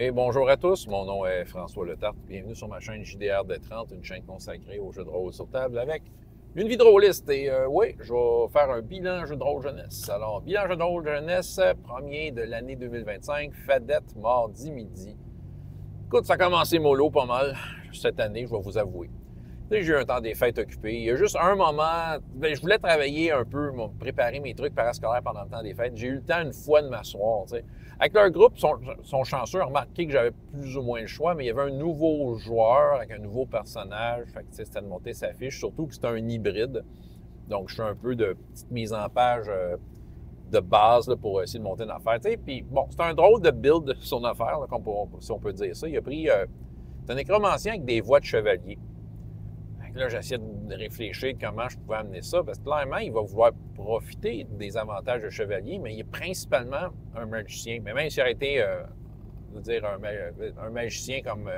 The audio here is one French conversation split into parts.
Et bonjour à tous, mon nom est François Letarte. Bienvenue sur ma chaîne JDR de 30, une chaîne consacrée aux jeux de rôle sur table avec une vie de drôliste. Et oui, je vais faire un bilan jeu de rôle jeunesse. Alors, bilan jeu de rôle jeunesse, premier de l'année 2025, Fadette, mardi midi. Écoute, ça a commencé mollo pas mal cette année, je vais vous avouer. J'ai eu un temps des fêtes occupé. Il y a juste un moment, je voulais travailler un peu, préparer mes trucs parascolaires pendant le temps des fêtes. J'ai eu le temps une fois de m'asseoir. Avec leur groupe, ils sont chanceux, remarqué que j'avais plus ou moins le choix, mais il y avait un nouveau joueur avec un nouveau personnage. Fait que c'était de monter sa fiche, surtout que c'était un hybride. Donc, je suis un peu de petite mise en page de base là, pour essayer de monter une affaire. Puis bon, c'est un drôle de build de son affaire, là, si on peut dire ça. Il a pris c'est un nécromancien avec des voix de chevalier. Là, j'essayais de réfléchir comment je pouvais amener ça, parce que clairement, il va vouloir profiter des avantages de chevalier, mais il est principalement un magicien. Mais même s'il aurait été, un magicien comme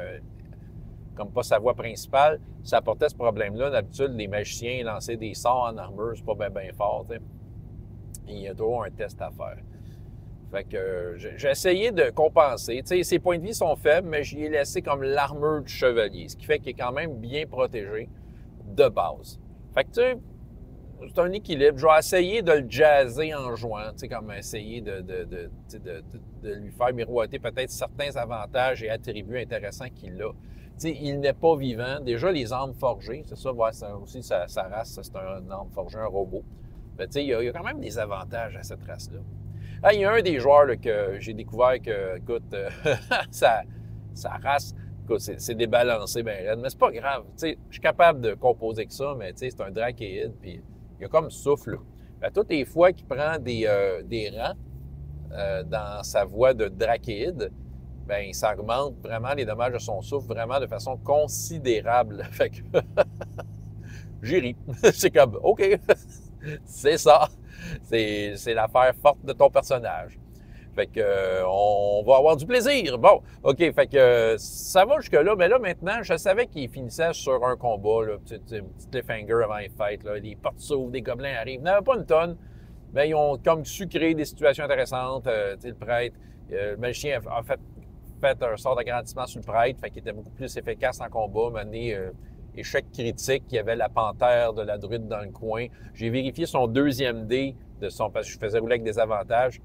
pas sa voix principale, ça apportait ce problème-là. D'habitude, les magiciens lancer des sorts en armure, c'est pas bien fort. T'sais. Il y a toujours un test à faire. Fait que j'ai essayé de compenser. T'sais, ses points de vie sont faibles, mais j'y ai laissé comme l'armure du chevalier, ce qui fait qu'il est quand même bien protégé de base. Fait que, tu sais, c'est un équilibre. Je vais essayer de le jazzer en jouant, tu sais, comme essayer de lui faire miroiter peut-être certains avantages et attributs intéressants qu'il a. Tu sais, il n'est pas vivant. Déjà, les armes forgées, c'est ça, ouais, aussi sa race, c'est un arme forgée, un robot. Mais tu sais, il y a quand même des avantages à cette race-là. Ah, il y a un des joueurs là, que j'ai découvert que, écoute, sa race, c'est débalancé, ben raide, mais c'est pas grave. Je suis capable de composer que ça, mais c'est un drachéide, puis il y a comme souffle. À toutes les fois qu'il prend des rangs dans sa voie de drachéide, ben ça augmente vraiment les dommages de son souffle vraiment de façon considérable. Fait que j'ai ri. C'est comme, OK, c'est ça. C'est l'affaire forte de ton personnage. Fait que on va avoir du plaisir. Bon, OK, fait que ça va jusque-là. Mais là, maintenant, je savais qu'il finissait sur un combat, là, petit cliffhanger avant les fêtes. Là. Les portes s'ouvrent, des gobelins arrivent. Il n'y en avait pas une tonne, mais ils ont comme su créer des situations intéressantes. Le prêtre, le magicien a fait un sort d'agrandissement sur le prêtre, fait qu'il était beaucoup plus efficace en combat, mené échec critique, il y avait la panthère de la druide dans le coin. J'ai vérifié son deuxième dé parce que je faisais rouler avec des avantages.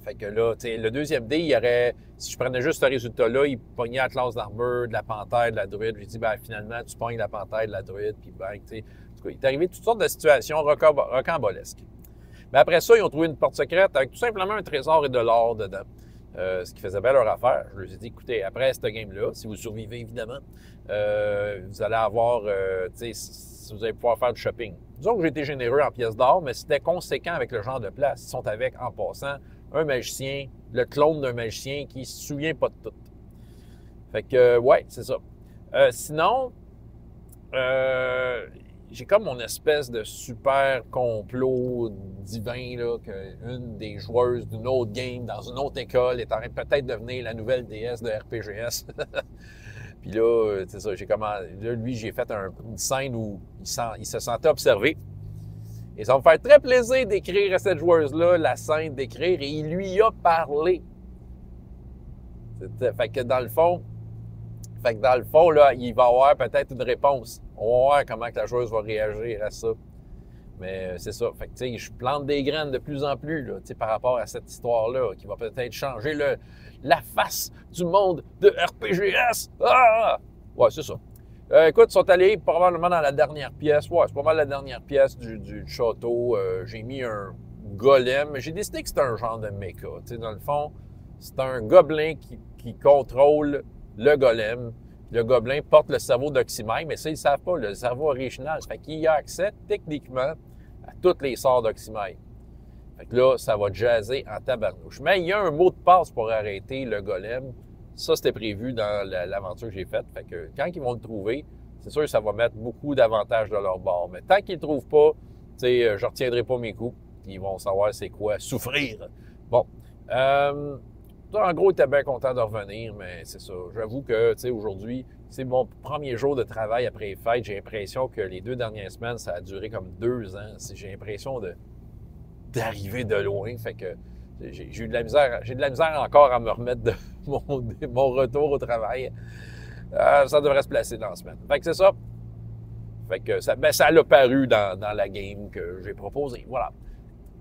Fait que là, tu sais, le deuxième dé, il y aurait, si je prenais juste ce résultat-là, il pognait la classe d'armure, de la panthère, de la druide. J'ai dit, ben finalement, tu pognes la panthère, de la druide, puis ben, tu sais, en tout cas, il est arrivé toutes sortes de situations rocambolesques. Mais après ça, ils ont trouvé une porte secrète avec tout simplement un trésor et de l'or dedans. Ce qui faisait bien leur affaire. Je leur ai dit, écoutez, après cette game-là, si vous survivez évidemment, vous allez avoir, tu sais, vous allez pouvoir faire du shopping. Disons que j'ai été généreux en pièces d'or, mais c'était conséquent avec le genre de place. Ils sont avec, en passant, un magicien, le clone d'un magicien qui ne se souvient pas de tout. Fait que, ouais, c'est ça. Sinon, j'ai comme mon espèce de super complot divin, là, qu'une des joueuses d'une autre game dans une autre école est en train de peut-être devenir la nouvelle déesse de RPGS. Puis là, c'est ça, j'ai fait une scène où il se sentait observé. Et ça va me faire très plaisir d'écrire à cette joueuse-là la scène d'écrire, et il lui a parlé. Fait que dans le fond, là, il va avoir peut-être une réponse. On va voir comment que la joueuse va réagir à ça. Mais c'est ça. Fait que, tu sais, je plante des graines de plus en plus, là, tu sais, par rapport à cette histoire-là, qui va peut-être changer la face du monde de RPGS. Ah! Ouais, c'est ça. Écoute, ils sont allés probablement dans la dernière pièce. Ouais, c'est pas mal la dernière pièce du château. J'ai mis un golem. J'ai décidé que c'était un genre de mecha. Tu sais, dans le fond, c'est un gobelin qui contrôle le golem. Le gobelin porte le cerveau d'Oxymai, mais ça, ils ne savent pas, le cerveau original. Ça fait qu'il a accès, techniquement, à tous les sorts d'Oxymai. Fait que là, ça va jazzer en tabarnouche. Mais il y a un mot de passe pour arrêter le golem. Ça, c'était prévu dans l'aventure que j'ai faite. Fait que quand ils vont le trouver, c'est sûr que ça va mettre beaucoup d'avantages de leur bord. Mais tant qu'ils ne le trouvent pas, tu sais, je ne retiendrai pas mes coups. Ils vont savoir c'est quoi souffrir. Bon. En gros, il était bien content de revenir, mais c'est ça. J'avoue que, tu sais, aujourd'hui, c'est mon premier jour de travail après les fêtes. J'ai l'impression que les 2 dernières semaines, ça a duré comme 2 ans. J'ai l'impression d'arriver de loin. Fait que j'ai de la misère encore à me remettre mon retour au travail. Ça devrait se placer dans la semaine. Fait que c'est ça. Fait que ça l'a paru dans la game que j'ai proposée. Voilà.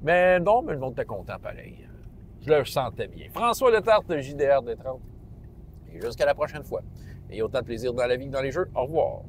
Mais non, mais le monde était content pareil. Je le sentais bien. François Letarte, JDR des 30. Et jusqu'à la prochaine fois. Et autant de plaisir dans la vie que dans les jeux. Au revoir.